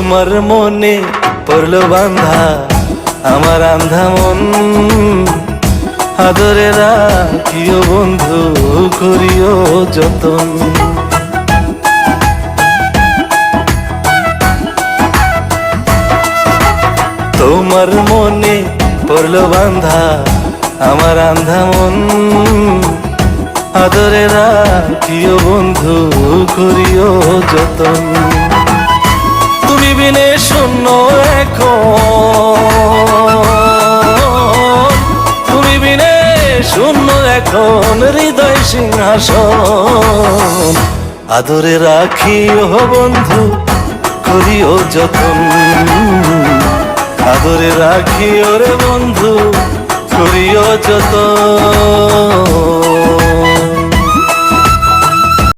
তোমার মনে পড়লো বান্ধা আমার আন্ধা মন, আদরে রাখিও বন্ধু করিও যতন। তোমার মনে পড়লো বান্ধা আমার আন্ধা মন, আদরে রাখিও বন্ধু করিও যতন। তুমি বিনে শূন্য এখন, তুমি বিনে শূন্য এখন হৃদয় সিংহাসন, আদরে রাখিও বন্ধু করিও যতন, আদরে রাখিও রে বন্ধু করিও যতন।